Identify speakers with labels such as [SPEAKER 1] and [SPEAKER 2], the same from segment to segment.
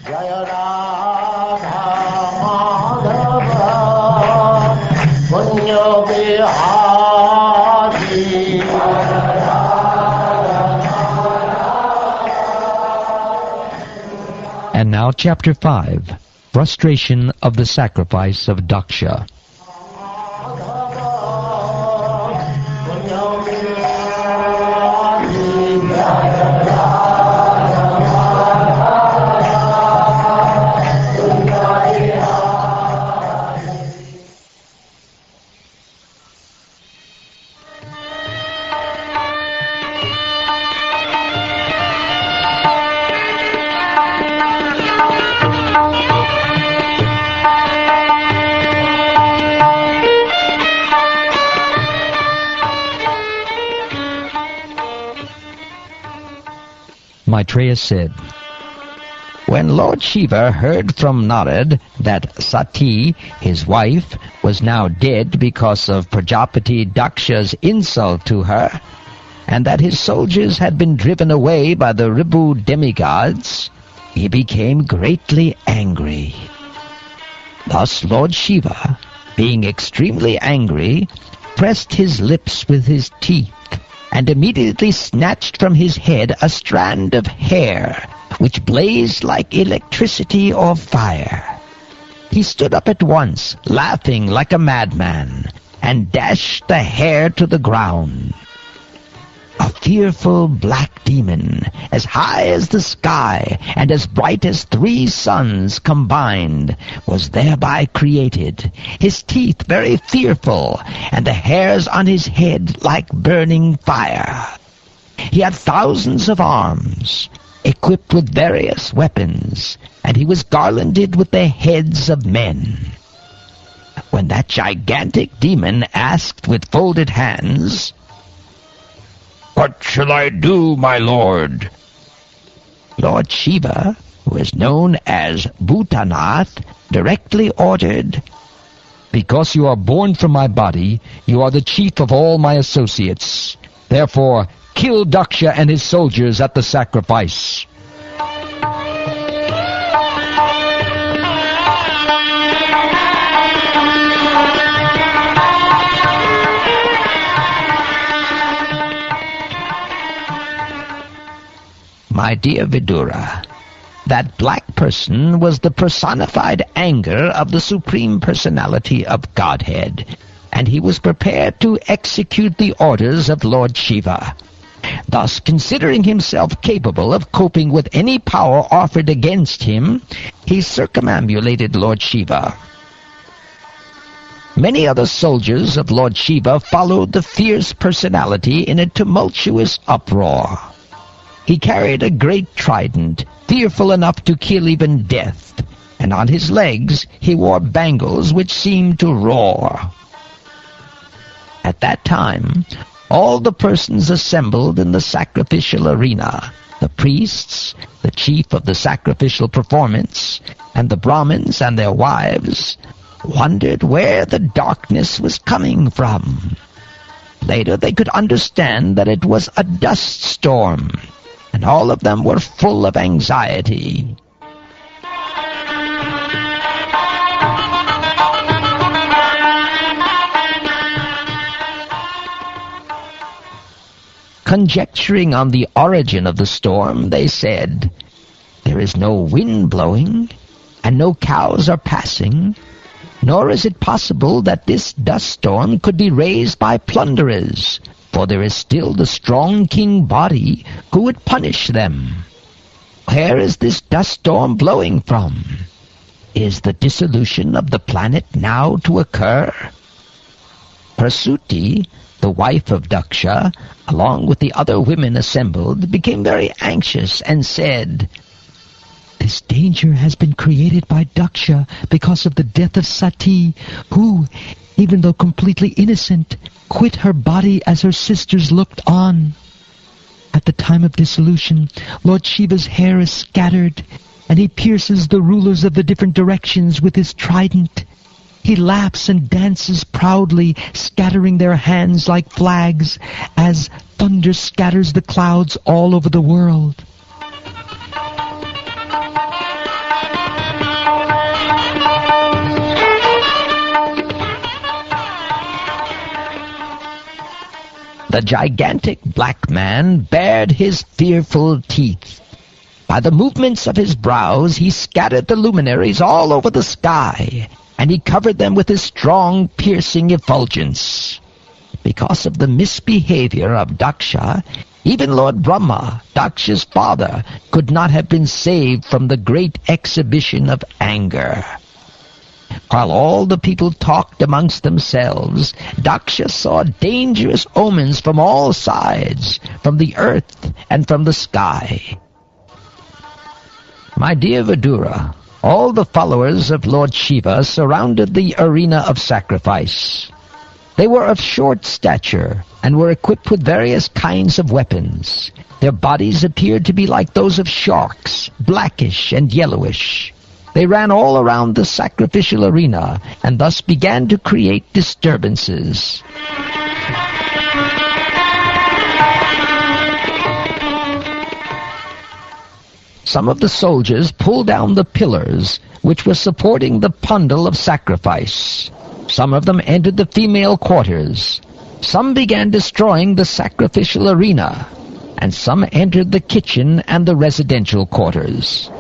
[SPEAKER 1] Jaya Radha Madhava Punya Vihari.
[SPEAKER 2] And now Chapter 5, Frustration of the Sacrifice of Daksha. Maitreya said, when Lord Shiva heard from Narad that Sati, his wife, was now dead because of Prajapati Daksha's insult to her, and that his soldiers had been driven away by the Ribu demigods, he became greatly angry. Thus Lord Shiva, being extremely angry, pressed his lips with his teeth, and immediately snatched from his head a strand of hair, which blazed like electricity or fire. He stood up at once, laughing like a madman, and dashed the hair to the ground. A fearful black demon, as high as the sky, and as bright as 3 suns combined, was thereby created, his teeth very fearful, and the hairs on his head like burning fire. He had thousands of arms, equipped with various weapons, and he was garlanded with the heads of men. When that gigantic demon asked with folded hands, "What shall I do, my lord?" Lord Shiva, who is known as Bhutanath, directly ordered, "Because you are born from my body, you are the chief of all my associates. Therefore, kill Daksha and his soldiers at the sacrifice." My dear Vidura, that black person was the personified anger of the Supreme Personality of Godhead, and he was prepared to execute the orders of Lord Shiva. Thus, considering himself capable of coping with any power offered against him, he circumambulated Lord Shiva. Many other soldiers of Lord Shiva followed the fierce personality in a tumultuous uproar. He carried a great trident, fearful enough to kill even death, and on his legs he wore bangles which seemed to roar. At that time, all the persons assembled in the sacrificial arena, the priests, the chief of the sacrificial performance, and the Brahmins and their wives, wondered where the darkness was coming from. Later they could understand that it was a dust storm, and all of them were full of anxiety. Conjecturing on the origin of the storm, they said, "There is no wind blowing, and no cows are passing, nor is it possible that this dust storm could be raised by plunderers, for there is still the strong king body who would punish them. Where is this dust storm blowing from? Is the dissolution of the planet now to occur?" Prasuti, the wife of Daksha, along with the other women assembled, became very anxious and said, "This danger has been created by Daksha because of the death of Sati, who, even though completely innocent, quit her body as her sisters looked on. At the time of dissolution, Lord Shiva's hair is scattered, and he pierces the rulers of the different directions with his trident. He laughs and dances proudly, scattering their hands like flags, as thunder scatters the clouds all over the world." the gigantic black man bared his fearful teeth. By the movements of his brows he scattered the luminaries all over the sky, and he covered them with his strong, piercing effulgence. Because of the misbehavior of Daksha, even Lord Brahma, Daksha's father, could not have been saved from the great exhibition of anger. While all the people talked amongst themselves, Daksha saw dangerous omens from all sides, from the earth and from the sky. My dear Vidura, all the followers of Lord Shiva surrounded the arena of sacrifice. They were of short stature and were equipped with various kinds of weapons. Their bodies appeared to be like those of sharks, blackish and yellowish. They ran all around the sacrificial arena and thus began to create disturbances. Some of the soldiers pulled down the pillars which were supporting the pandal of sacrifice. Some of them entered the female quarters. Some began destroying the sacrificial arena, and some entered the kitchen and the residential quarters.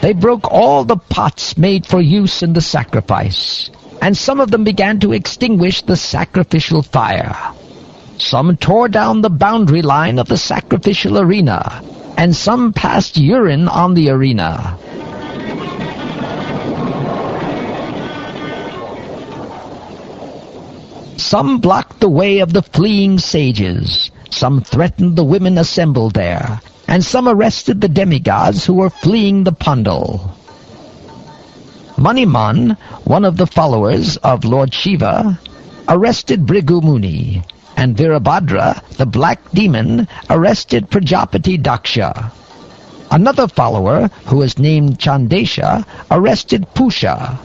[SPEAKER 2] They broke all the pots made for use in the sacrifice, and some of them began to extinguish the sacrificial fire. Some tore down the boundary line of the sacrificial arena, and some passed urine on the arena. Some blocked the way of the fleeing sages, some threatened the women assembled there, and some arrested the demigods who were fleeing the pandal. Maniman, one of the followers of Lord Shiva, arrested Bhrigu Muni, and Virabhadra, the black demon, arrested Prajapati Daksha. Another follower, who was named Chandesha, arrested Pusha.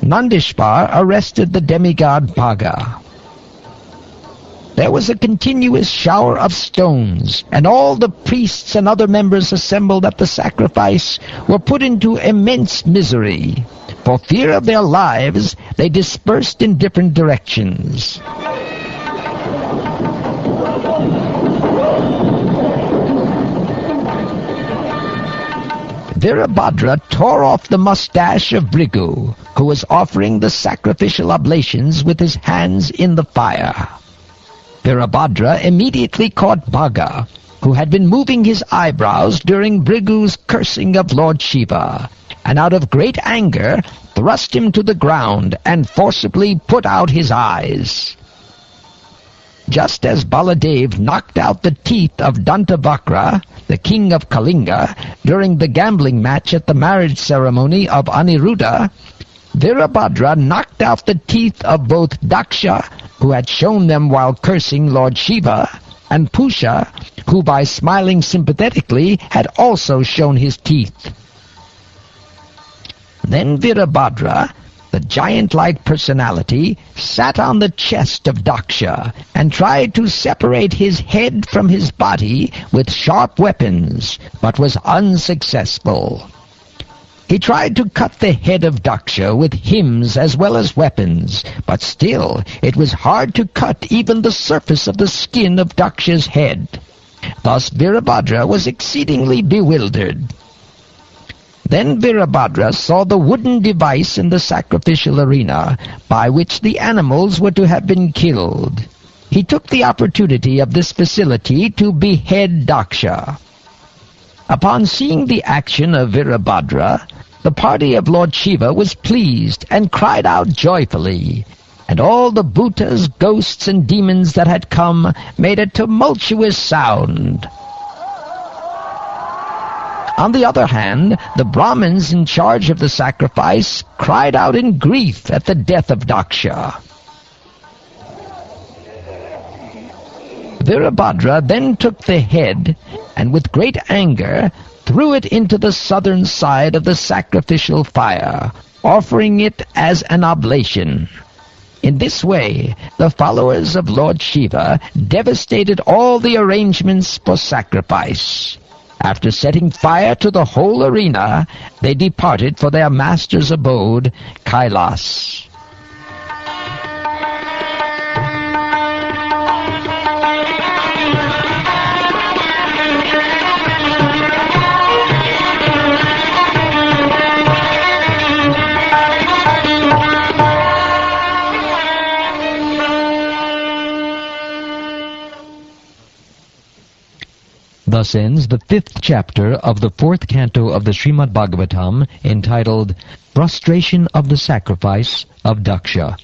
[SPEAKER 2] Nandishvar arrested the demigod Bhaga. There was a continuous shower of stones, and all the priests and other members assembled at the sacrifice were put into immense misery. For fear of their lives, they dispersed in different directions. Virabhadra tore off the mustache of Bhrigu, who was offering the sacrificial oblations with his hands in the fire. Virabhadra immediately caught Bhaga, who had been moving his eyebrows during Bhrigu's cursing of Lord Shiva, and out of great anger thrust him to the ground and forcibly put out his eyes. Just as Baladev knocked out the teeth of Dantavakra, the king of Kalinga, during the gambling match at the marriage ceremony of Aniruddha, Virabhadra knocked out the teeth of both Daksha, who had shown them while cursing Lord Shiva, and Pusha, who by smiling sympathetically had also shown his teeth. Then Virabhadra, the giant-like personality, sat on the chest of Daksha and tried to separate his head from his body with sharp weapons, but was unsuccessful. He tried to cut the head of Daksha with hymns as well as weapons, but still it was hard to cut even the surface of the skin of Daksha's head. Thus Virabhadra was exceedingly bewildered. Then Virabhadra saw the wooden device in the sacrificial arena by which the animals were to have been killed. He took the opportunity of this facility to behead Daksha. Upon seeing the action of Virabhadra, the party of Lord Shiva was pleased and cried out joyfully, and all the bhutas, ghosts, and demons that had come made a tumultuous sound. On the other hand, the Brahmins in charge of the sacrifice cried out in grief at the death of Daksha. Virabhadra then took the head, and with great anger threw it into the southern side of the sacrificial fire, offering it as an oblation. In this way, the followers of Lord Shiva devastated all the arrangements for sacrifice. After setting fire to the whole arena, they departed for their master's abode, Kailas. Thus ends the 5th chapter of the 4th canto of the Srimad Bhagavatam, entitled Frustation of the Sacrifice of Daksha.